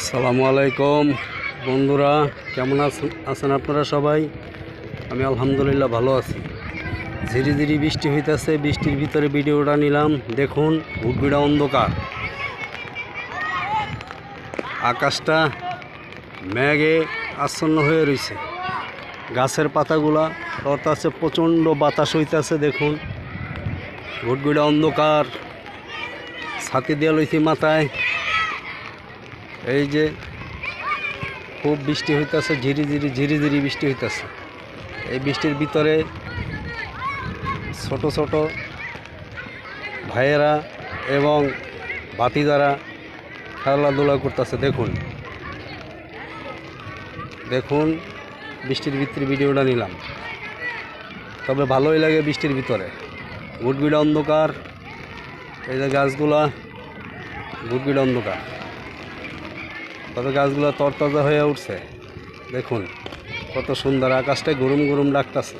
আসসালামু আলাইকুম বন্ধুরা, কেমন আছেন আপনারা সবাই? আমি আলহামদুলিল্লাহ ভালো আছি। ধীরে ধীরে বৃষ্টি হইতেছে, বৃষ্টির ভিতরে ভিডিওটা নিলাম। দেখুন ঘুটঘুটা অন্ধকার, আকাশটা মেঘে আচ্ছন্ন হয়ে রয়েছে, গাছের পাতাগুলা লড়তাছে, প্রচণ্ড বাতাস হইতেছে। দেখুন ঘুটঘুটা অন্ধকার, ছাতি দিয়ে লইছি মাথায়। এই যে খুব বৃষ্টি হইতেছে, ঝিরি ঝিরি বৃষ্টি হইতেছে। এই বৃষ্টির ভিতরে ছোট ছোট ভাইয়েরা এবং ভাতিজারা খেলাধুলা করতেছে। দেখুন দেখুন বৃষ্টির ভিতরে ভিডিওটা নিলাম, তবে ভালোই লাগে বৃষ্টির ভিতরে। ঘুটঘুটা অন্ধকার, এই যে গাছগুলা ঘুটঘুটা অন্ধকার, তবে গাছগুলো তরতাজা হয়ে উঠছে। দেখুন কত সুন্দর, আকাশটায় গরম গরম ডাকতেছে,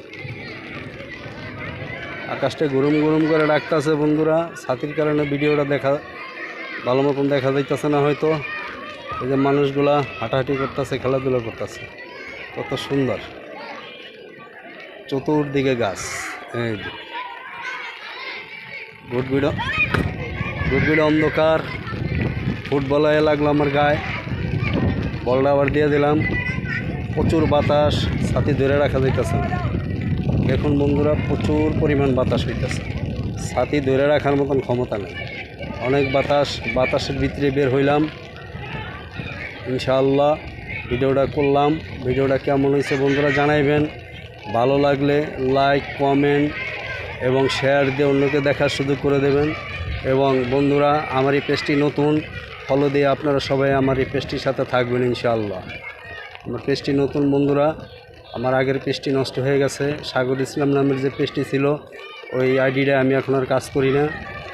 আকাশটায় গরম গরম করে ডাকতেছে। বন্ধুরা, ছাতির কারণে ভিডিওটা ভালো মতন দেখা যাইতেছে না হয়তো। এই যে মানুষগুলা হাঁটাহাঁটি করতেছে, খেলাধুলা করতেছে, কত সুন্দর। চতুর্দিকে গাছ, এই যে ঘুটঘুটা অন্ধকার। ফুটবলে লাগলো আমার গায়ে, বলটা আবার দিয়ে দিলাম। প্রচুর বাতাস, ছাতি ধরে রাখা যাইতেছে না। দেখুন বন্ধুরা, প্রচুর পরিমাণ বাতাস হইতেছে, ছাতি ধরে রাখার মতন ক্ষমতা নেই। অনেক বাতাস, বাতাসের ভিতরে বের হইলাম। ইনশাআল্লাহ ভিডিওটা করলাম। ভিডিওটা কেমন হয়েছে বন্ধুরা জানাইবেন। ভালো লাগলে লাইক, কমেন্ট এবং শেয়ার দিয়ে অন্যকে দেখার সুযোগ করে দেবেন। এবং বন্ধুরা, আমার এই পেজটি নতুন, ফলো দিয়ে আপনারা সবাই আমার এই পেজটির সাথে থাকবেন ইনশাআল্লাহ। আমার পেজটি নতুন বন্ধুরা, আমার আগের পেজটি নষ্ট হয়ে গেছে। সাগর ইসলাম নামের যে পেজটি ছিল, ওই আইডিটা আমি এখন আর কাজ করি না,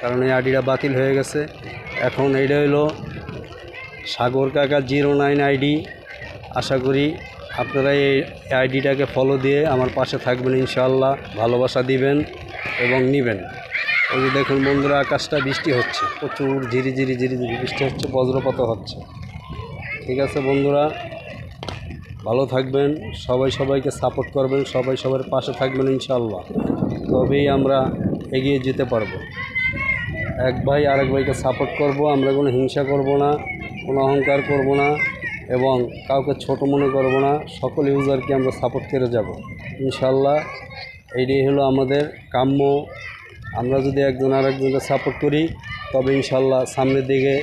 কারণ এই আইডিটা বাতিল হয়ে গেছে। এখন এইটা হলো সাগর কাকা 09 আইডি। আশা করি আপনারা এই আইডিটাকে ফলো দিয়ে আমার পাশে থাকবেন ইনশাআল্লাহ, ভালোবাসা দিবেন এবং নেবেন। ওই যে দেখুন বন্ধুরা, আকাশটা বৃষ্টি হচ্ছে, প্রচুর ঝিরি ঝিরি বৃষ্টি হচ্ছে, বজ্রপাত হচ্ছে। ঠিক আছে বন্ধুরা, ভালো থাকবেন, সবাই সবাইকে সাপোর্ট করবেন, সবাই সবার পাশে থাকবেন ইনশাআল্লাহ। তবেই আমরা এগিয়ে যেতে পারবো। এক ভাই আরেক ভাইকে সাপোর্ট করব, আমরা কোনো হিংসা করব না, কোনো অহংকার করব না এবং কাউকে ছোট মনে করব না। সকল ইউজারকে আমরা সাপোর্ট করে যাব ইনশাআল্লাহ। এইটাই হলো আমাদের কাম্য। আমরা যদি একজন আরেকজনকে সাপোর্ট করি, তবে ইনশাআল্লাহ সামনের দিকে